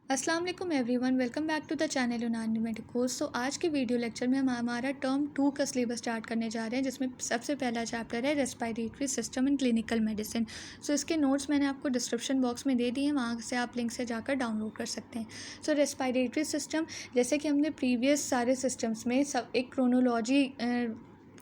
अस्सलाम वालेकुम everyone, welcome back to the channel Unani medicos. तो आज के वीडियो लेक्चर में हम हमारा टर्म 2 का सिलेबस स्टार्ट करने जा रहे हैं, जिसमें सबसे पहला चैप्टर है respiratory system in clinical medicine. So इसके नोट्स मैंने आपको डिस्क्रिप्शन बॉक्स में दे दिए हैं, वहाँ से आप लिंक से जाकर डाउनलोड कर सकते हैं। सो रेस्पिरेटरी सिस्टम, जैसे कि हमने प्रीवियस सारे सिस्टम्स में सब एक क्रोनोलॉजी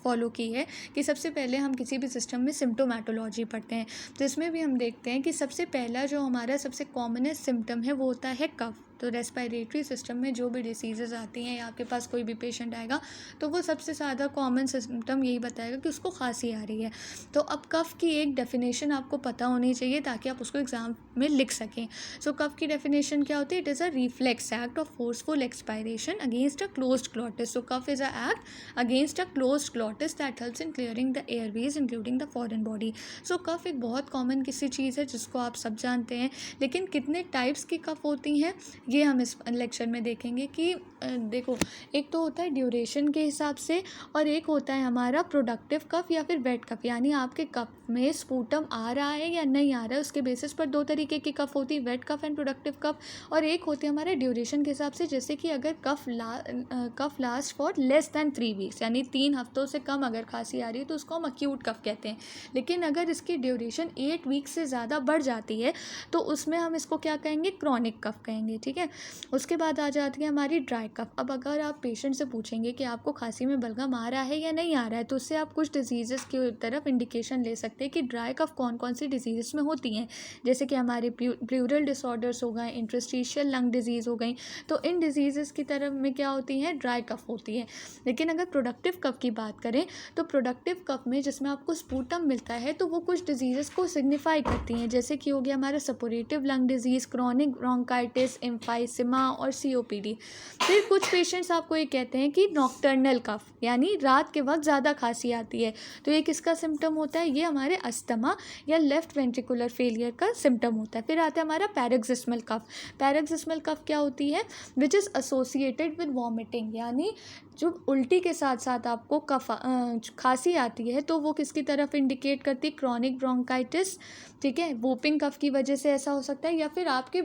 फॉलो की है कि सबसे पहले हम किसी भी सिस्टम में सिम्टोमेटोलॉजी पढ़ते हैं। तो इसमें भी हम देखते हैं कि सबसे पहला जो हमारा सबसे कॉमनेस्ट सिम्टम है वो होता है कफ। तो रेस्पिरेटरी सिस्टम में जो भी डिसीज़ेज़ आती हैं या आपके पास कोई भी पेशेंट आएगा तो वो सबसे ज़्यादा कॉमन सिम्टम यही बताएगा कि उसको खांसी आ रही है। तो अब कफ की एक डेफिनेशन आपको पता होनी चाहिए ताकि आप उसको एग्ज़ाम में लिख सकें। सो कफ की डेफिनेशन क्या होती है? It is a reflex act of forceful expiration against a closed glottis. So cough is a act against a closed glottis that helps in clearing the airways including the foreign body. So cough एक बहुत common किसी चीज़ है जिसको आप सब जानते हैं, लेकिन कितने टाइप्स की कफ होती हैं ये हम इस लेक्चर में देखेंगे कि देखो, एक तो होता है ड्यूरेशन के हिसाब से और एक होता है हमारा प्रोडक्टिव कफ या फिर वेट कफ, यानी आपके कफ में स्पूटम आ रहा है या नहीं आ रहा है उसके बेसिस पर दो तरीके की कफ होती है, वेट कफ एंड प्रोडक्टिव कफ। और एक होती है हमारे ड्यूरेशन के हिसाब से, जैसे कि अगर cough last for less than 3 weeks, यानी 3 हफ्तों से कम अगर खांसी आ रही है तो उसको हम अक्यूट कफ कहते हैं। लेकिन अगर इसकी ड्यूरेशन 8 वीक्स से ज़्यादा बढ़ जाती है तो उसमें हम इसको क्या कहेंगे? क्रॉनिक कफ कहेंगे। ठीक है, उसके बाद आ जाती है हमारी ड्राई कफ। अब अगर आप पेशेंट से पूछेंगे कि आपको खांसी में बलगम आ रहा है या नहीं आ रहा है तो उससे आप कुछ डिजीज़ेस की तरफ इंडिकेशन ले सकते हैं कि ड्राई कफ कौन कौन सी डिजीज़ में होती हैं, जैसे कि हमारे प्लूरल डिसऑर्डर्स हो गए, इंटरस्टिशियल लंग डिजीज़ हो गई। तो इन डिजीज़ की तरफ में क्या होती है? ड्राई कफ होती है। लेकिन अगर प्रोडक्टिव कफ की बात करें तो प्रोडक्टिव कफ में जिसमें आपको स्पूटम मिलता है तो वो कुछ डिजीज़ को सिग्निफाई करती हैं, जैसे कि हो गया हमारा suppurative lung disease, chronic bronchitis, emphysema और सीओपीडी। फिर कुछ पेशेंट्स आपको ये कहते हैं कि नॉक्टर्नल कफ, यानी रात के वक्त ज़्यादा खांसी आती है, तो ये किसका सिम्टम होता है? ये हमारे अस्थमा या लेफ्ट वेंट्रिकुलर फेलियर का सिम्टम होता है। फिर आता है हमारा पैरोक्सिस्मल कफ। पैरोक्सिस्मल कफ क्या होती है? Which is associated with vomiting, यानी जो उल्टी के साथ साथ आपको खांसी आती है तो वो किसकी तरफ इंडिकेट करती है? Chronic bronchitis. ठीक है, वोपिंग कफ की वजह से ऐसा हो सकता है या फिर आपके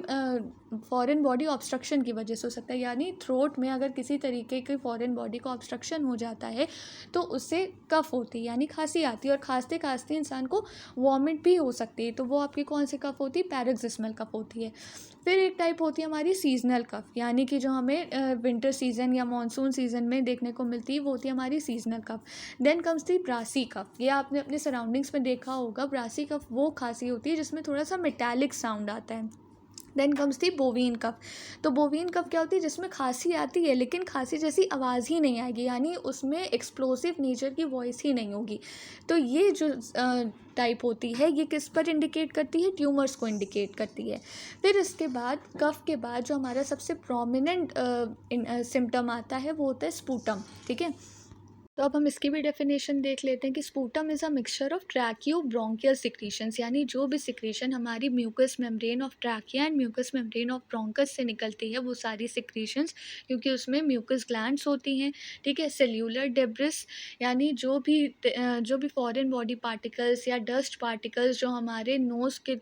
फॉरेन बॉडी ऑब्स्ट्रक्शन की वजह से हो सकता है, यानी थ्रोट में अगर किसी तरीके की फॉरेन बॉडी का ऑब्स्ट्रक्शन हो जाता है तो उससे कफ होती है, यानी खांसी आती है, और खांसते खांसते इंसान को वॉमिट भी हो सकती है। तो वो आपकी कौन सी कफ होती है? पैरोक्सिस्मल कफ होती है। फिर एक टाइप होती है हमारी सीजनल कफ, यानी कि जो हमें विंटर सीजन या मानसून सीजन में देखने को मिलती है वो होती है हमारी seasonal cough. Then comes the brassy cough. ये आपने अपने सराउंडिंग्स में देखा होगा, ब्रासी कफ वो खांसी होती है जिसमें थोड़ा सा मेटालिक साउंड आता है। देन कम्स दी बोवीन कफ। तो बोवीन कफ क्या होती है? जिसमें खांसी आती है लेकिन खांसी जैसी आवाज़ ही नहीं आएगी, यानी उसमें एक्सप्लोसिव नेचर की वॉइस ही नहीं होगी। तो ये जो टाइप होती है ये किस पर इंडिकेट करती है? ट्यूमर्स को इंडिकेट करती है। फिर इसके बाद कफ के बाद जो हमारा सबसे प्रोमिनेंट सिम्टम आता है वो होता है स्पूटम। ठीक है, तो अब हम इसकी भी डेफिनेशन देख लेते हैं कि sputum is a mixture of tracheobronchial secretions, यानी जो भी सिक्रीशन हमारी mucous membrane of trachea and mucous membrane of bronchus से निकलती है वो सारी सिक्रीशंस, क्योंकि उसमें म्यूकस ग्लैंड्स होती हैं। ठीक है, सेल्यूलर डेब्रिस, यानी जो भी फॉरेन बॉडी पार्टिकल्स या डस्ट पार्टिकल्स जो हमारे नोज़ के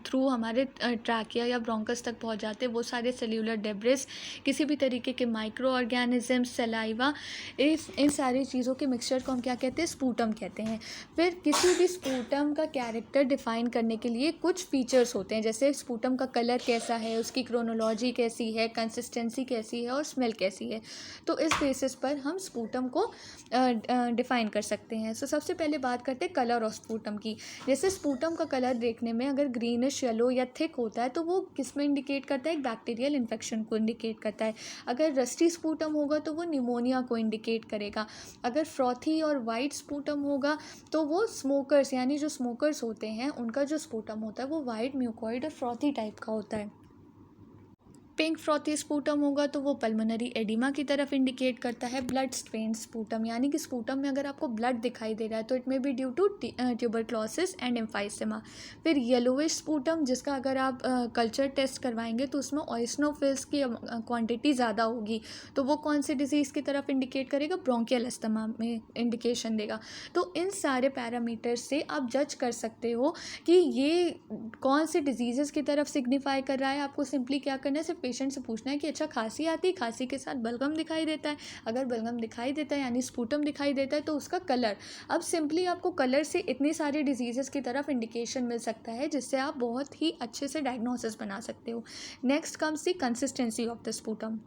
थ्रू हमारे ट्रैकिया या ब्रोंकस तक पहुँच जाते हैं वो सारे सेल्यूलर डेब्रिस, किसी भी तरीके के माइक्रो ऑर्गेनिज्म, सलाइवा, इन सारी चीज़ों के मिक्सचर को हम क्या कहते हैं? स्पूटम कहते हैं। फिर किसी भी स्पूटम का कैरेक्टर डिफाइन करने के लिए कुछ फीचर्स होते हैं, जैसे स्पूटम का कलर कैसा है, उसकी क्रोनोलॉजी कैसी है, कंसिस्टेंसी कैसी है और स्मेल कैसी है। तो इस बेसिस पर हम स्पूटम को डिफ़ाइन कर सकते हैं। सो सबसे पहले बात करते हैं कलर ऑफ स्पूटम की। जैसे स्पूटम का कलर देखने में अगर ग्रीनिश येलो या थिक होता है तो वो किस में इंडिकेट करता है? एक बैक्टीरियल इन्फेक्शन को इंडिकेट करता है। अगर रस्टी स्पूटम होगा तो वो निमोनिया को इंडिकेट करेगा। अगर फ्रॉथी और वाइट स्पूटम होगा तो वो स्मोकर्स, यानी जो स्मोकर्स होते हैं उनका जो स्पूटम होता है वो वाइट म्यूकॉइड और फ्रॉथी टाइप का होता है। पिंक फ्रॉथी स्पूटम होगा तो वो पल्मोनरी एडिमा की तरफ इंडिकेट करता है। ब्लड स्ट्रेन स्पूटम, यानी कि स्पूटम में अगर आपको ब्लड दिखाई दे रहा है तो it may be due to tuberculosis and emphysema. फिर येलोविश स्पूटम, जिसका अगर आप कल्चर टेस्ट करवाएंगे तो उसमें ऑयस्नोफिल्स की क्वांटिटी ज़्यादा होगी, तो वो कौन सी डिजीज़ की तरफ इंडिकेट करेगा? ब्रोंकियल अस्थमा में इंडिकेशन देगा। तो इन सारे पैरामीटर्स से आप जज कर सकते हो कि ये कौन सी डिजीज़ की तरफ सिग्निफाई कर रहा है। आपको सिंपली क्या करना है? सिर्फ पेशेंट से पूछना है कि अच्छा खांसी आती है, खांसी के साथ बलगम दिखाई देता है, अगर बलगम दिखाई देता है यानी स्पूटम दिखाई देता है तो उसका कलर। अब सिंपली आपको कलर से इतनी सारी डिजीज़ेस की तरफ इंडिकेशन मिल सकता है जिससे आप बहुत ही अच्छे से डायग्नोसिस बना सकते हो। Next comes the consistency of the sputum.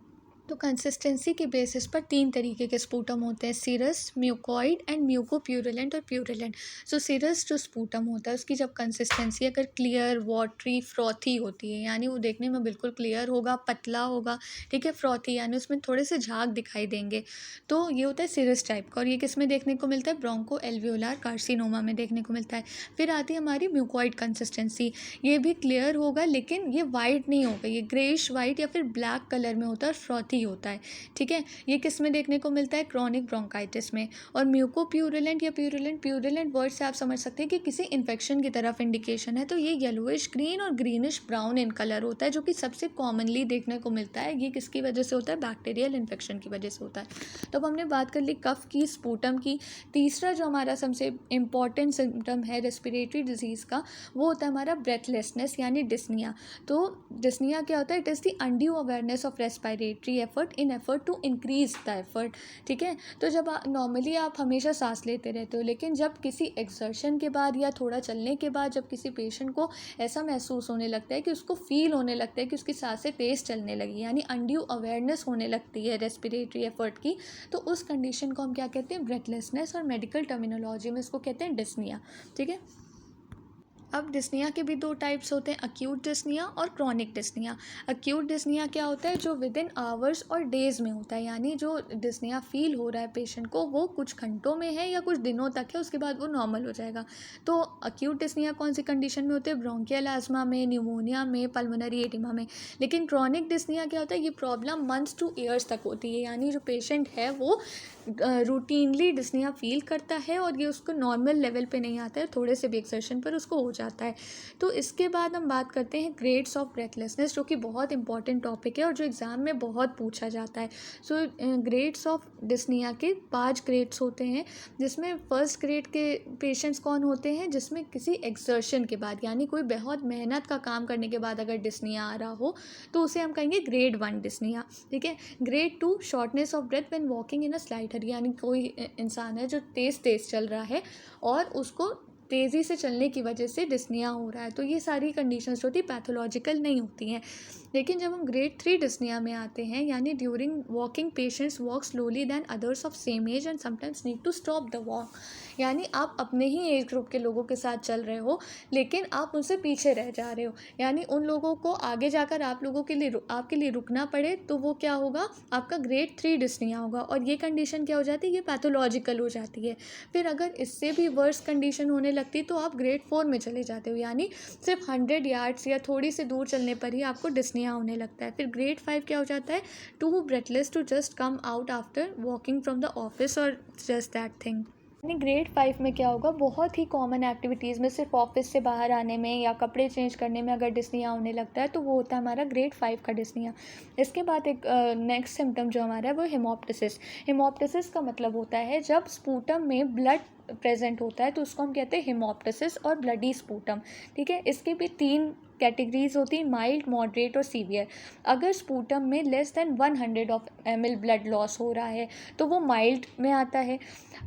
तो कंसिस्टेंसी के बेसिस पर 3 तरीके के स्पूटम होते हैं, सीरस, म्यूकॉइड एंड म्यूकोप्यूरिलेंट और प्यूरिलेंट। सो सीरस जो स्पूटम होता है उसकी जब कंसिस्टेंसी अगर क्लियर, वाटरी, फ्रॉथी होती है यानी वो देखने में बिल्कुल क्लियर होगा, पतला होगा, ठीक है, फ्रॉथी यानी उसमें थोड़े से झाग दिखाई देंगे, तो ये होता है सीरस टाइप का। और ये किस में देखने को मिलता है? ब्रोंको एल्वियोलार कार्सिनोमा में देखने को मिलता है। फिर आती है हमारी म्यूकॉइड कंसिस्टेंसी, ये भी क्लियर होगा लेकिन ये वाइट नहीं होगा, ये ग्रेइश वाइट या फिर ब्लैक कलर में होता है और फ्रॉथी होता है, ठीक है। ये किस में देखने को मिलता है? क्रॉनिक ब्रोंकाइटिस में। और म्यूकोप्यूरिलेंट या प्यूरिलेंट, प्यूरिलेंट वर्ड से आप समझ सकते हैं कि किसी इन्फेक्शन की तरफ इंडिकेशन है, तो ये येलोइश ग्रीन और ग्रीनिश ब्राउन इन कलर होता है, जो कि सबसे कॉमनली देखने को मिलता है। ये किसकी वजह से होता है? बैक्टीरियल इन्फेक्शन की वजह से होता है। तो अब हमने बात कर ली कफ की, स्पूटम की। तीसरा जो हमारा सबसे इम्पॉर्टेंट सिम्टम है रेस्पिरेटरी डिजीज़ का, वो होता है हमारा ब्रेथलेसनेस यानी डिस्निया। तो डिस्निया क्या होता है? It is the undue awareness of respiratory effort in effort to increase the effort, ठीक है। तो जब नॉर्मली आप हमेशा सांस लेते रहते हो, लेकिन जब किसी एक्सर्शन के बाद या थोड़ा चलने के बाद जब किसी पेशेंट को ऐसा महसूस होने लगता है कि उसको फील होने लगता है कि उसकी सांसें तेज़ चलने लगी, यानी अनड्यू अवेयरनेस होने लगती है रेस्पिरेटरी एफर्ट की, तो उस कंडीशन को हम क्या कहते हैं? ब्रेथलेसनेस, और मेडिकल टर्मिनोलॉजी में इसको कहते हैं डिस्निया, ठीक है। अब डिस्निया के भी 2 टाइप्स होते हैं, अक्यूट डिस्निया और क्रॉनिक डिस्निया। अक्यूट डिस्निया क्या होता है? जो विद इन आवर्स और डेज़ में होता है, यानी जो डिस्निया फील हो रहा है पेशेंट को वो कुछ घंटों में है या कुछ दिनों तक है, उसके बाद वो नॉर्मल हो जाएगा। तो अक्यूट डिस्निया कौन सी कंडीशन में होते हैं? ब्रोंकियल आस्मा में, न्यूमोनिया में, पल्मोनरी एडिमा में। लेकिन क्रॉनिक डिस्निया क्या होता है? ये प्रॉब्लम मंथ्स टू ईयर्स तक होती है, यानी जो पेशेंट है वो रूटीनली डिस्निया फील करता है और ये उसको नॉर्मल लेवल पे नहीं आता है, थोड़े से भी एक्सर्शन पर उसको हो जाता है। तो इसके बाद हम बात करते हैं ग्रेड्स ऑफ ब्रेथलेसनेस, जो कि बहुत इंपॉर्टेंट टॉपिक है और जो एग्ज़ाम में बहुत पूछा जाता है। सो ग्रेड्स ऑफ डिस्निया के 5 ग्रेड्स होते हैं, जिसमें फर्स्ट ग्रेड के पेशेंट्स कौन होते हैं? जिसमें किसी एक्सर्शन के बाद यानी कोई बहुत मेहनत का काम करने के बाद अगर डिस्निया आ रहा हो तो उसे हम कहेंगे ग्रेड 1 डिस्निया, ठीक है। Grade 2 shortness of breath when walking in a slight hill, यानी कोई इंसान है जो तेज़ तेज़ चल रहा है और उसको तेज़ी से चलने की वजह से डिस्निया हो रहा है, तो ये सारी कंडीशंस होती पैथोलॉजिकल नहीं होती हैं। लेकिन जब हम ग्रेड 3 डिस्निया में आते हैं, यानी during walking patients walk slowly than others of same age and sometimes need to stop the walk, यानी आप अपने ही एज ग्रुप के लोगों के साथ चल रहे हो लेकिन आप उनसे पीछे रह जा रहे हो, यानी उन लोगों को आगे जाकर आप लोगों के लिए आपके लिए रुकना पड़े, तो वो क्या होगा? आपका ग्रेड 3 डिस्निया होगा। और ये कंडीशन क्या हो जाती है? ये पैथोलॉजिकल हो जाती है। फिर अगर इससे भी वर्स कंडीशन होने लगती तो आप ग्रेड 4 में चले जाते हो, यानी सिर्फ 100 यार्ड्स या थोड़ी सी दूर चलने पर ही आपको डिस्निया होने लगता है। फिर ग्रेड 5 क्या हो जाता है? Too breathless to just come out after walking from the office और जस्ट दैट थिंग। यानी ग्रेड 5 में क्या होगा? बहुत ही कॉमन एक्टिविटीज़ में सिर्फ ऑफिस से बाहर आने में या कपड़े चेंज करने में अगर डिस्निया होने लगता है तो वो होता है हमारा ग्रेड 5 का डिस्निया। इसके बाद एक नेक्स्ट सिम्टम जो हमारा है वो हेमोप्टिसिस। हेमोप्टिसिस का मतलब होता है जब स्पूटम में ब्लड प्रेजेंट होता है तो उसको हम कहते हैं हेमोप्टिसिस और ब्लडी स्पूटम, ठीक है। इसके भी 3 कैटेगरीज होती हैं, माइल्ड, मॉडरेट और सीवियर। अगर स्पूटम में less than 100 ml blood loss हो रहा है तो वो माइल्ड में आता है।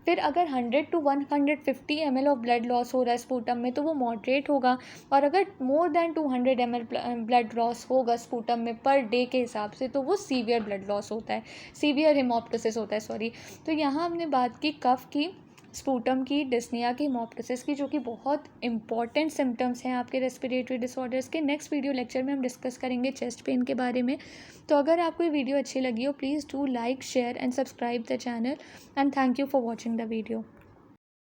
फिर अगर 100 to 150 ml of blood loss हो रहा है स्पूटम में तो वो मॉडरेट होगा। और अगर more than 200 ml blood loss होगा स्पूटम में पर डे के हिसाब से तो वो सीवियर ब्लड लॉस होता है, सीवियर हेमोप्टिसिस होता है, सॉरी। तो यहाँ हमने बात की कफ की, स्पूटम की, डिस्निया की, हेमोप्टिसिस की, जो कि बहुत इंपॉर्टेंट सिम्टम्स हैं आपके रेस्पिरेटरी डिसऑर्डर्स के। नेक्स्ट वीडियो लेक्चर में हम डिस्कस करेंगे चेस्ट पेन के बारे में। तो अगर आपको ये वीडियो अच्छी लगी हो please do like, share and subscribe the channel and thank you for watching the video.